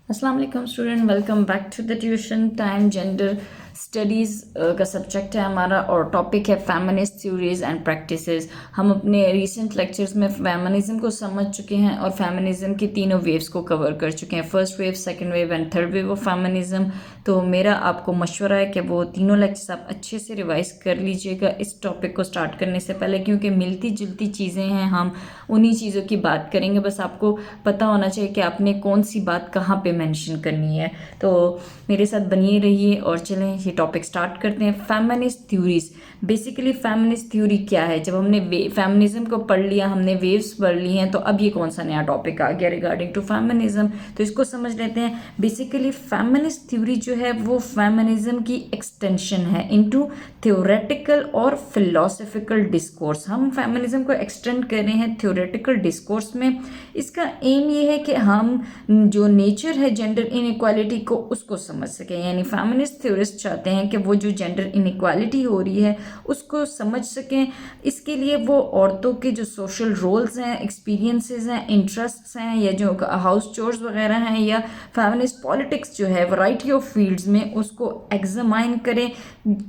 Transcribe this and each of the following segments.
अस्सलाम वालेकुम student, welcome back to the tuition time. Gender studies का सब्जेक्ट है हमारा और टॉपिक है फेमिनिस्ट थ्योरीज एंड प्रैक्टिसेस। हम अपने रीसेंट लेक्चर्स में फेमिनिज्म को समझ चुके हैं और फेमिनिज्म की तीनों वेव्स को कवर कर चुके हैं, first wave, second wave and third wave of feminism. तो मेरा आपको मशवरा है कि वो तीनों लेक्चर्स आप अच्छे से रिवाइज कर लीजिएगा इस टॉपिक को स्टार्ट करने से पहले, क्योंकि मिलती जुलती चीज़ें हैं, हम उन्हीं चीज़ों की बात करेंगे। बस आपको पता होना चाहिए कि आपने कौन सी बात कहाँ पे मेंशन करनी है। तो मेरे साथ बनिए रहिए और चलें ये टॉपिक स्टार्ट करते हैं। Feminist theories, basically feminist theory क्या है? जब हमने फेमिनिज्म को पढ़ लिया, हमने वेव्स पढ़ ली हैं, तो अब ये कौन सा नया टॉपिक आ गया रिगार्डिंग टू फेमिनिज्म, तो इसको समझ लेते हैं। बेसिकली फेमिनिस्ट थ्योरी जो है वो फेमिनिज्म की एक्सटेंशन है इनटू थ्योरेटिकल और फिलोसफिकल डिस्कोर्स। हम फेमिनिज्म को एक्सटेंड कर रहे हैं थ्योरेटिकल डिस्कोर्स में। इसका एम ये है कि हम जो नेचर है जेंडर इनइक्वालिटी को उसको समझ सकें, यानी फेमिनिस्ट थ्योरिस्ट चाहते हैं कि वो जो जेंडर इनइक्वालिटी हो रही है उसको समझ सकें। इसके लिए वो औरतों के जो सोशल रोल्स हैं, एक्सपीरियंसेस हैं, इंटरेस्ट्स हैं, या जो हाउस चोर्स वगैरह हैं, या फेमिनिस्ट पॉलिटिक्स जो है वैरायटी ऑफ फील्ड्स में, उसको एग्जामाइन करें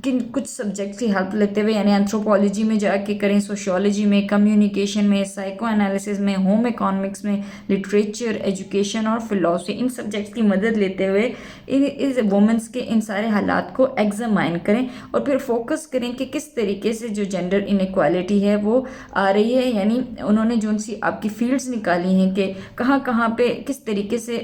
किन कुछ सब्जेक्ट की हेल्प लेते हुए, यानी एंथ्रोपोलॉजी में जाके करें, सोशियोलॉजी में, कम्युनिकेशन में, साइको एनालिसिस में, होम इकोनॉमिक्स में, लिटरेचर, एजुकेशन और फिलोसफी, इन सब्जेक्ट्स की मदद लेते हुए इस वुमेंस के इन सारे हालात को एग्जामाइन करें और फिर फोकस करें कि किस तरीके से जो जेंडर इनइक्वालिटी है वो आ रही है। यानी उन्होंने जो सी आपकी फील्ड्स निकाली हैं कि कहाँ कहाँ पे किस तरीके से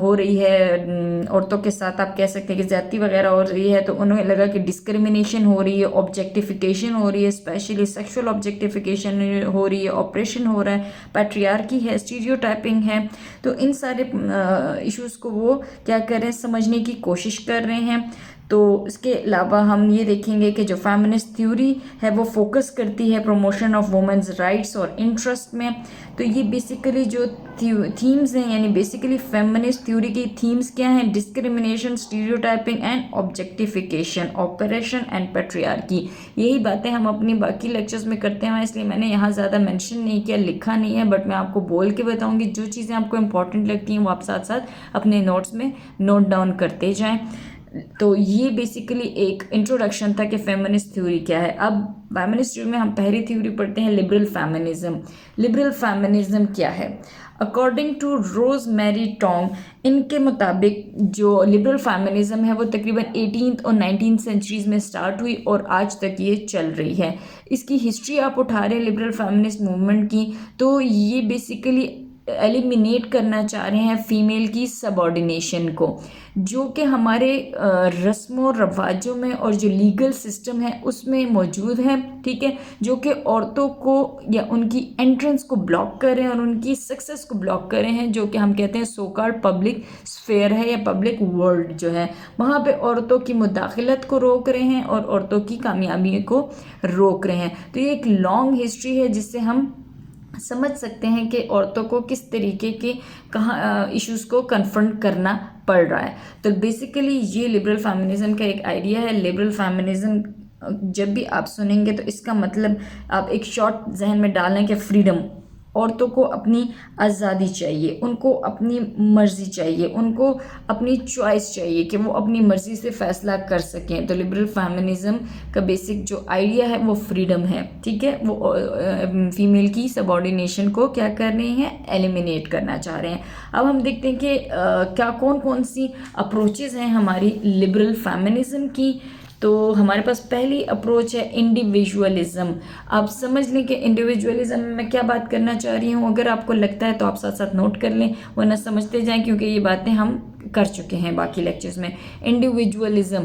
हो रही है औरतों के साथ, आप कह सकते हैं कि ज्यादती वगैरह हो रही है, तो उन्हें लगा कि डिस्क्रिमिनेशन हो रही है, ऑब्जेक्टिफिकेशन हो रही है, स्पेशली सेक्सुअल ऑब्जेक्टिफिकेशन हो रही है, ऑपरेशन हो रहा है, पैट्रियार्की है, स्टीरियोटाइपिंग है। तो इन सारे इश्यूज को वो क्या कर रहे हैं, समझने की कोशिश कर रहे हैं। तो इसके अलावा हम ये देखेंगे कि जो फेमिनिस्ट थ्योरी है वो फोकस करती है प्रमोशन ऑफ वुमेन्स राइट्स और इंटरेस्ट में। तो ये बेसिकली जो थीम्स हैं, यानी बेसिकली फेमिनिस्ट थ्योरी की थीम्स क्या हैं? Discrimination, stereotyping and objectification, operation and patriarchy. यही बातें हम अपनी बाकी लेक्चर्स में करते हैं, इसलिए मैंने यहाँ ज़्यादा मेंशन नहीं किया, लिखा नहीं है, बट मैं आपको बोल के बताऊँगी। जो चीज़ें आपको इंपॉर्टेंट लगती हैं वो आप साथ साथ अपने नोट्स में नोट डाउन करते जाएँ। तो ये बेसिकली एक इंट्रोडक्शन था कि फेमिनिस्ट थ्योरी क्या है। अब फेमिनिस्ट थ्योरी में हम पहली थ्योरी पढ़ते हैं, लिबरल फेमिनिज्म। लिबरल फेमिनिज्म क्या है? According to Rosemarie Tong, इनके मुताबिक जो लिबरल फेमिनिज्म है वो तकरीबन 18th और 19th सेंचुरीज में स्टार्ट हुई और आज तक ये चल रही है। इसकी हिस्ट्री आप उठा रहे हैं लिबरल फेमिनिस्ट मूवमेंट की, तो ये बेसिकली एलिमिनेट करना चाह रहे हैं फीमेल की सबऑर्डिनेशन को, जो कि हमारे रस्मों रवाजों में और जो लीगल सिस्टम है उसमें मौजूद है, ठीक है, जो कि औरतों को या उनकी एंट्रेंस को ब्लॉक कर रहे हैं और उनकी सक्सेस को ब्लॉक कर रहे हैं, जो कि हम कहते हैं सो कॉल्ड पब्लिक स्फेयर है या पब्लिक वर्ल्ड जो है, वहाँ पे औरतों की मुदाखलत को रोक रहे हैं और औरतों की कामयाबी को रोक रहे हैं। तो ये एक लॉन्ग हिस्ट्री है जिससे हम समझ सकते हैं कि औरतों को किस तरीके के कहाँ इश्यूज को कन्फ्रंट करना पड़ रहा है। तो बेसिकली ये लिबरल फेमिनिज्म का एक आइडिया है। लिबरल फेमिनिज्म जब भी आप सुनेंगे तो इसका मतलब आप एक शॉर्ट जहन में डालें कि फ्रीडम, औरतों को अपनी आज़ादी चाहिए, उनको अपनी मर्जी चाहिए, उनको अपनी चॉइस चाहिए कि वो अपनी मर्जी से फैसला कर सकें। तो लिबरल फेमिनिज्म का बेसिक जो आइडिया है वो फ्रीडम है, ठीक है। वो फीमेल की सबऑर्डिनेशन को क्या कर रहे हैं? एलिमिनेट करना चाह रहे हैं। अब हम देखते हैं कि क्या कौन कौन सी अप्रोचेज़ हैं हमारी लिबरल फेमिनिज्म की। तो हमारे पास पहली अप्रोच है इंडिविजुअलिज्म। आप समझ लें कि इंडिविजुअलिज्म में मैं क्या बात करना चाह रही हूँ। अगर आपको लगता है तो आप साथ साथ नोट कर लें, वरना समझते जाएं, क्योंकि ये बातें हम कर चुके हैं बाकी लेक्चर्स में। इंडिविजुअलिज्म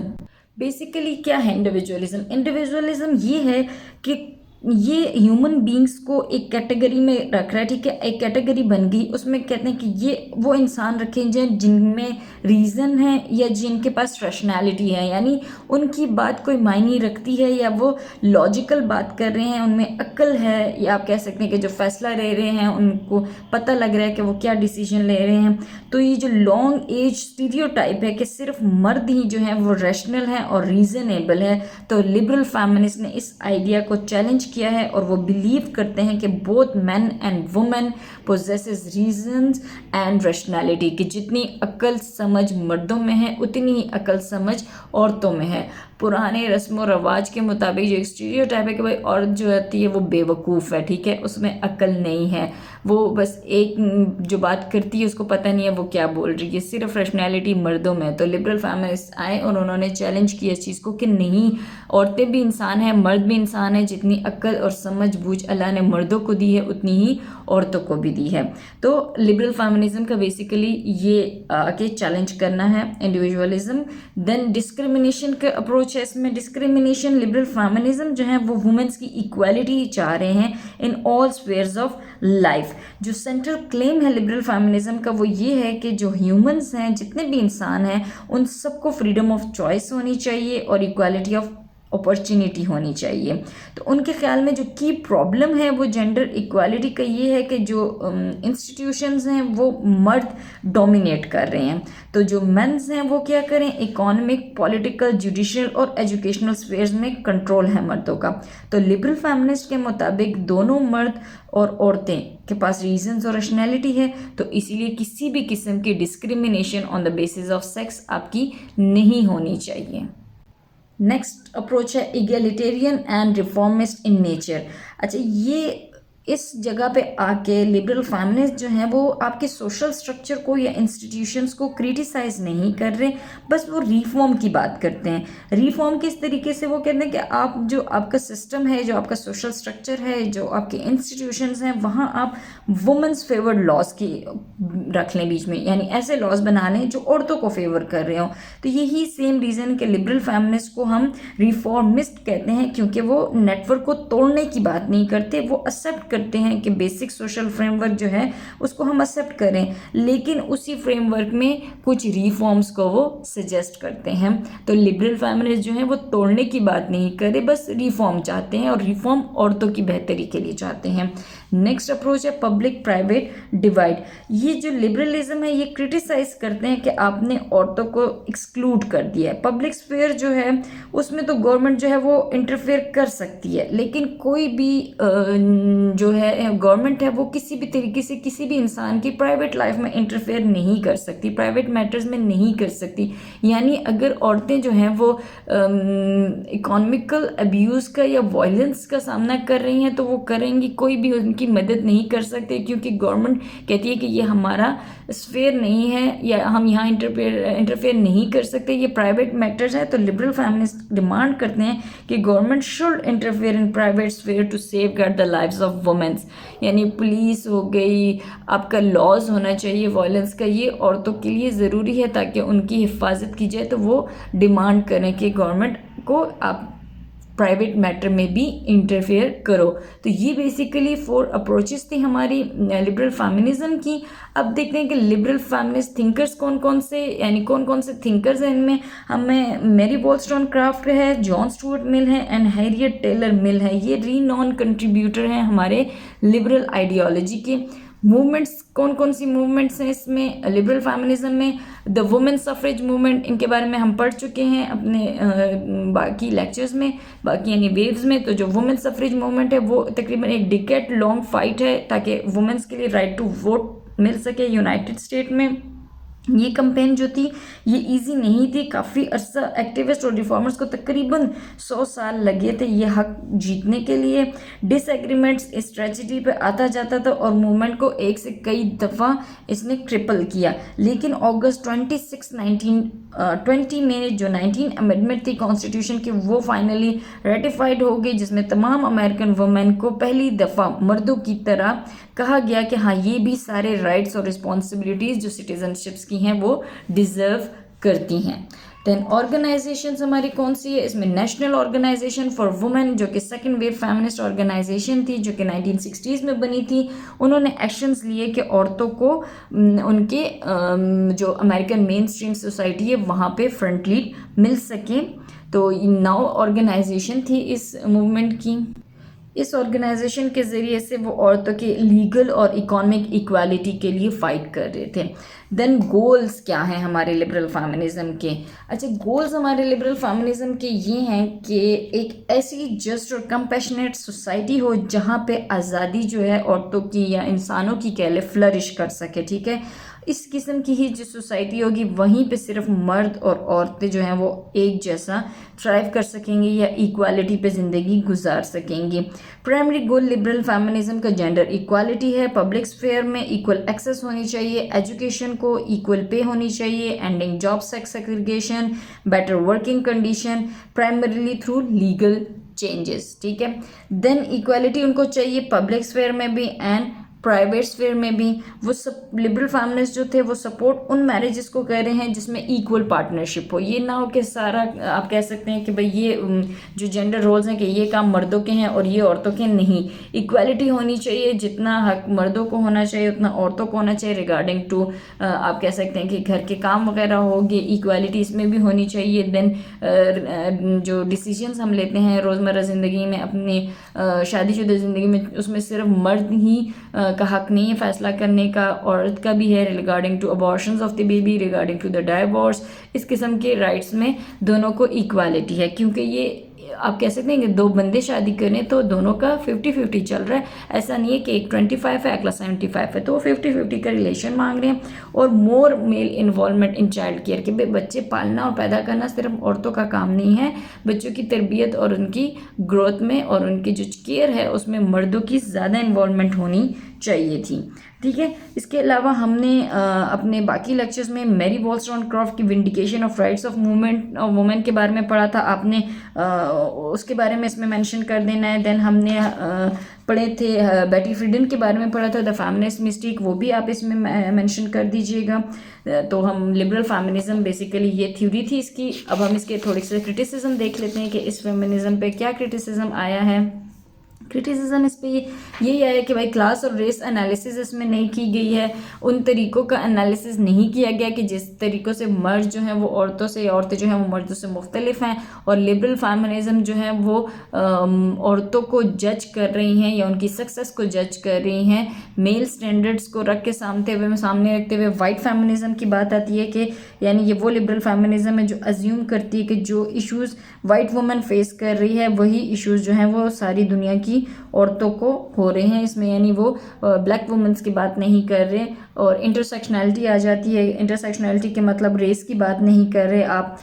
बेसिकली क्या है? इंडिविजुअलिज्म, इंडिविजुअलिज्म ये है कि ये ह्यूमन बींग्स को एक कैटेगरी में रख रहा है, ठीक है, एक कैटेगरी बन गई, उसमें कहते हैं कि ये वो इंसान रखे जिनमें रीज़न है या जिनके पास रैशनैलिटी है, यानी उनकी बात कोई मायने रखती है या वो लॉजिकल बात कर रहे हैं, उनमें अक्ल है, या आप कह सकते हैं कि जो फैसला ले रहे हैं उनको पता लग रहा है कि वो क्या डिसीजन ले रहे हैं। तो ये जो लॉन्ग एज स्टीरियोटाइप है कि सिर्फ मर्द ही जो है वो रैशनल है और रीजनेबल है, तो लिबरल फेमिनिस्ट ने इस आइडिया को चैलेंज किया है और वो बिलीव करते हैं कि both man and women possesses reasons and rationality, कि जितनी अक्ल समझ मर्दों में है उतनी ही अक्ल समझ औरतों में है। पुराने रस्म और रवाज के मुताबिक जो स्टीरियोटाइप है कि भाई औरत जो होती है वो बेवकूफ़ है, ठीक है, उसमें अक्ल नहीं है, वो बस एक जो बात करती है उसको पता नहीं है वो क्या बोल रही है, सिर्फ रैशनैलिटी मर्दों में है। तो लिबरल फेमिनिस्ट आए और उन्होंने चैलेंज किया इस चीज़ को कि नहीं, औरतें भी इंसान हैं, मर्द भी इंसान है, जितनी अक्ल और समझ बूझ अल्लाह ने मर्दों को दी है उतनी ही औरतों को भी दी है। तो लिबरल फेमिनिज्म का बेसिकली ये आके चैलेंज करना है इंडिविजुअलिज्म। देन डिस्क्रिमिनेशन का अप्रोच है इसमें। डिस्क्रिमिनेशन, लिबरल फेमिनिज्म जो है वो वुमेन्स की इक्वालिटी चाह रहे हैं in all spheres of life. जो सेंट्रल क्लेम है लिबरल फेमिनिज्म का वो ये है कि जो ह्यूमंस हैं, जितने भी इंसान हैं, उन सबको फ्रीडम ऑफ चॉइस होनी चाहिए और इक्वालिटी ऑफ अपॉर्चुनिटी होनी चाहिए। तो उनके ख्याल में जो की प्रॉब्लम है वो जेंडर इक्वालिटी का ये है कि जो इंस्टीट्यूशंस हैं वो मर्द डोमिनेट कर रहे हैं। तो जो मेंस हैं वो क्या करें, इकोनॉमिक, पॉलिटिकल, जुडिशियल और एजुकेशनल स्फेयर्स में कंट्रोल है मर्दों का। तो लिबरल फेमिनिस्ट के मुताबिक दोनों मर्द और औरतें के पास रीजंस और रैशनैलिटी है, तो इसीलिए किसी भी किस्म की discrimination on the basis of sex आपकी नहीं होनी चाहिए। नेक्स्ट अप्रोच है egalitarian and reformist in nature. अच्छा, ये इस जगह पे आके लिबरल फेमिनिस्ट जो हैं वो आपके सोशल स्ट्रक्चर को या इंस्टीट्यूशंस को क्रिटिसाइज नहीं कर रहे, बस वो रिफॉर्म की बात करते हैं। रिफॉर्म किस तरीके से, वो कहते हैं कि आप जो आपका सिस्टम है, जो आपका सोशल स्ट्रक्चर है, जो आपके इंस्टीट्यूशंस हैं, वहाँ आप वुमेंस फेवर्ड लॉज की रख लें बीच में, यानी ऐसे लॉज बना लें जो औरतों को फेवर कर रहे हो। तो यही सेम रीज़न कि लिबरल फेमिनिस्ट को हम रिफॉर्मिस्ट कहते हैं, क्योंकि वो नेटवर्क को तोड़ने की बात नहीं करते, वो एक्सेप्ट करते हैं कि बेसिक सोशल फ्रेमवर्क जो है उसको हम एक्सेप्ट करें, लेकिन उसी फ्रेमवर्क में कुछ रिफॉर्म्स को वो सजेस्ट करते हैं। तो लिबरल फेमिनिस्ट जो है वो तोड़ने की बात नहीं करे, बस रिफॉर्म चाहते हैं और रिफॉर्म औरतों की बेहतरी के लिए चाहते हैं। नेक्स्ट अप्रोच है पब्लिक प्राइवेट डिवाइड। ये जो लिबरलिज्म है ये क्रिटिसाइज करते हैं कि आपने औरतों को एक्सक्लूड कर दिया है। पब्लिक स्फीयर जो है उसमें तो गवर्नमेंट जो है वो इंटरफेयर कर सकती है, लेकिन कोई भी जो है गवर्नमेंट है वो किसी भी तरीके से किसी भी इंसान की प्राइवेट लाइफ में इंटरफेयर नहीं कर सकती, प्राइवेट मैटर्स में नहीं कर सकती। यानी अगर औरतें जो हैं वो इकोनॉमिकल अब्यूज़ का या वायलेंस का सामना कर रही हैं तो वो करेंगी, कोई भी उनकी मदद नहीं कर सकते, क्योंकि गवर्नमेंट कहती है कि ये हमारा स्फेयर नहीं है या हम यहाँ इंटरफेयर नहीं कर सकते, ये प्राइवेट मैटर्स है। तो लिबरल फेमिनिस्ट डिमांड करते हैं कि government should interfere in private sphere to safeguard the lives of womens. यानी पुलिस हो गई, आपका लॉज होना चाहिए वायलेंस का, ये औरतों के लिए ज़रूरी है ताकि उनकी हिफाजत की जाए। तो वो डिमांड करें कि गवर्नमेंट को आप प्राइवेट मैटर में भी इंटरफेयर करो। तो ये बेसिकली 4 अप्रोचेस थी हमारी लिबरल फेमिनिज्म की। अब देखते हैं कि लिबरल फेमिनिस्ट थिंकर्स कौन कौन से, यानी कौन कौन से थिंकर्स हैं इनमें। हमें मैरी वॉलस्टोनक्राफ्ट है, जॉन स्टुअर्ट मिल है एंड हैरियट टेलर मिल है। ये रीनॉन कंट्रीब्यूटर हैं हमारे लिबरल आइडियोलॉजी के। मूवमेंट्स कौन कौन सी मूवमेंट्स हैं इसमें लिबरल फेमिनिज्म में, द वुमेन सफरेज मूवमेंट, इनके बारे में हम पढ़ चुके हैं अपने बाकी लेक्चर्स में, बाकी यानी वेव्स में। तो जो वुमेन सफरेज मूवमेंट है वो तकरीबन एक डिकेड लॉन्ग फाइट है ताकि वुमेन्स के लिए राइट टू वोट मिल सके यूनाइटेड स्टेट में। ये कैंपेन जो थी ये इजी नहीं थी, काफ़ी अर्सा एक्टिविस्ट और रिफॉर्मर्स को तकरीबन 100 साल लगे थे ये हक जीतने के लिए। डिसएग्रीमेंट्स इस ट्रेजेडी पे आता जाता था और मूवमेंट को एक से कई दफ़ा इसने ट्रिपल किया, लेकिन अगस्त 26, 1920 में जो 19 अमेंडमेंट थी कॉन्स्टिट्यूशन की वो फाइनली रेटिफाइड हो गई, जिसमें तमाम अमेरिकन वुमेन को पहली दफ़ा मर्दों की तरह कहा गया कि हाँ ये भी सारे राइट्स और रिस्पॉन्सिबिलिटीज़ जो सिटीजनशिप्स की हैं वो डिज़र्व करती हैं। देन ऑर्गेनाइजेशंस हमारी कौन सी है इसमें, नेशनल ऑर्गेनाइजेशन फॉर वुमेन जो कि सेकेंड वेव फेमिनिस्ट ऑर्गेनाइजेशन थी जो कि 1960s में बनी थी। उन्होंने एक्शंस लिए कि औरतों को उनके जो अमेरिकन मेन स्ट्रीम सोसाइटी है वहाँ पे फ्रंट लीड मिल सके। तो 9 ऑर्गेनाइजेशन थी इस मूवमेंट की। इस ऑर्गेनाइजेशन के ज़रिए से वो औरतों के लीगल और इकोनॉमिक इक्वालिटी के लिए फ़ाइट कर रहे थे। देन गोल्स क्या हैं हमारे लिबरल फेमिनिज़म के? अच्छा, गोल्स हमारे लिबरल फेमिनिज़म के ये हैं कि एक ऐसी जस्ट और कंपैशनेट सोसाइटी हो जहाँ पे आज़ादी जो है औरतों की या इंसानों की कह ले फ्लरिश कर सके, ठीक है। इस किस्म की ही जो सोसाइटी होगी वहीं पे सिर्फ मर्द और औरतें जो हैं वो एक जैसा थ्राइव कर सकेंगी या इक्वालिटी पे ज़िंदगी गुजार सकेंगी। प्राइमरी गोल लिबरल फेमिनिज्म का जेंडर इक्वालिटी है। पब्लिक स्फेयर में इक्वल एक्सेस होनी चाहिए, एजुकेशन को इक्वल पे होनी चाहिए, ending job sex segregation, better working condition primarily through legal changes, ठीक है। देन इक्वालिटी उनको चाहिए पब्लिक स्फेयर में भी एंड प्राइवेट स्फेयर में भी। वो सब लिबरल फेमिनिस्ट जो थे वो सपोर्ट उन मैरिजेस को कर रहे हैं जिसमें इक्वल पार्टनरशिप हो। ये ना हो कि सारा आप कह सकते हैं कि भाई ये जो जेंडर रोल्स हैं कि ये काम मर्दों के हैं और ये औरतों के नहीं। इक्वालिटी होनी चाहिए, जितना हक मर्दों को होना चाहिए उतना औरतों को होना चाहिए रिगार्डिंग टू आप कह सकते हैं कि घर के काम वगैरह होगी, इक्वालिटी इसमें भी होनी चाहिए। देन जो डिसीजंस हम लेते हैं रोज़मर्रा ज़िंदगी में अपनी शादीशुदा ज़िंदगी में, उसमें सिर्फ मर्द ही का हक नहीं है फैसला करने का, औरत का भी है regarding to abortions of the baby, regarding to the divorce. इस किस्म के राइट्स में दोनों को इक्वालिटी है, क्योंकि ये आप कह सकते हैं कि दो बंदे शादी करें तो दोनों का 50-50 चल रहा है। ऐसा नहीं है कि एक 25 है अगला 75 है, तो वो 50-50 का रिलेशन मांग रहे हैं। और more male involvement in child care के बच्चे पालना और पैदा करना सिर्फ औरतों का काम नहीं है, बच्चों की तरबियत और उनकी ग्रोथ में और उनकी जो केयर है उसमें मर्दों की ज़्यादा इन्वॉल्वमेंट होनी चाहिए थी, ठीक है। इसके अलावा हमने अपने बाकी लेक्चर्स में मैरी वॉलस्टोनक्रॉफ्ट की vindication of rights of movement of women के बारे में पढ़ा था। आपने उसके बारे में इसमें मेंशन कर देना है। देन हमने पढ़े थे बेटी फ्रीडन के बारे में पढ़ा था, द फेमिनिस्ट मिस्टेक, वो भी आप इसमें मेंशन कर दीजिएगा। तो हम लिबरल फेमिनिज्म बेसिकली ये थ्योरी थी इसकी। अब हम इसके थोड़े से क्रिटिसिज्म देख लेते हैं कि इस फेमिनिज्म पे क्या क्रिटिसिज्म आया है। क्रिटिसिज्म इस पे यही आया कि भाई क्लास और रेस एनालिसिस इसमें नहीं की गई है, उन तरीक़ों का एनालिसिस नहीं किया गया कि जिस तरीक़ों से मर्द जो हैं वो औरतों से, औरतें जो हैं वो मर्दों से मुख्तलिफ हैं। और लिबरल फेमिनिज्म जो है वो औरतों को जज कर रही हैं या उनकी सक्सेस को जज कर रही हैं मेल स्टैंडर्ड्स को रख के सामने रखते हुए। वाइट फेमिनिज्म की बात आती है कि यानी ये वो लिबरल फेमिनिज्म है जो अज्यूम करती है कि जो इश्यूज़ वाइट वुमेन फेस कर रही है वही इश्यूज़ जो हैं वो सारी दुनिया की औरतों को हो रहे हैं इसमें, यानी वो ब्लैक वुमेन्स की बात नहीं कर रहे। और इंटरसेक्शनैलिटी आ जाती है, इंटरसेक्शनैलिटी के मतलब रेस की बात नहीं कर रहे आप।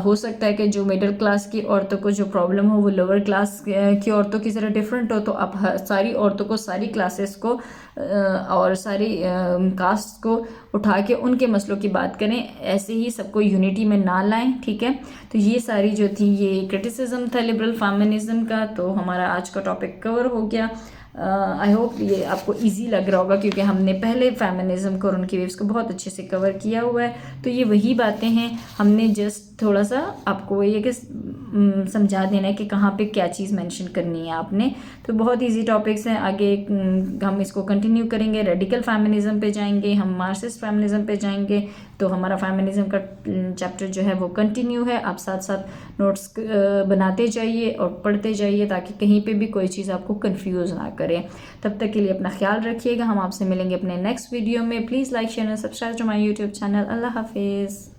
हो सकता है कि जो मिडिल क्लास की औरतों को जो प्रॉब्लम हो वो लोअर क्लास की औरतों की ज़रा डिफरेंट हो, तो आप सारी औरतों को, सारी क्लासेस को और सारी कास्ट को उठा के उनके मसलों की बात करें, ऐसे ही सबको यूनिटी में ना लाएं, ठीक है। तो ये सारी जो थी ये क्रिटिसिज्म था लिबरल फेमिनिज्म का। तो हमारा आज का टॉपिक कवर हो गया। आई होप ये आपको इजी लग रहा होगा क्योंकि हमने पहले फेमिनिज्म को और उनकी वेव्स को बहुत अच्छे से कवर किया हुआ है। तो ये वही बातें हैं, हमने जस्ट थोड़ा सा आपको ये कि समझा देना है कि कहाँ पे क्या चीज़ मेंशन करनी है आपने। तो बहुत इजी टॉपिक्स हैं, आगे हम इसको कंटिन्यू करेंगे। रेडिकल फेमिनिज्म पे जाएंगे, हम मार्क्सिस्ट फेमिनिज्म पे जाएंगे। तो हमारा फेमिनिज्म का चैप्टर जो है वो कंटिन्यू है। आप साथ साथ नोट्स बनाते जाइए और पढ़ते जाइए ताकि कहीं पे भी कोई चीज़ आपको कंफ्यूज ना करे। तब तक के लिए अपना ख्याल रखिएगा। हम आपसे मिलेंगे अपने नेक्स्ट वीडियो में। Please like share and subscribe to my YouTube channel. अल्लाह हाफिज़।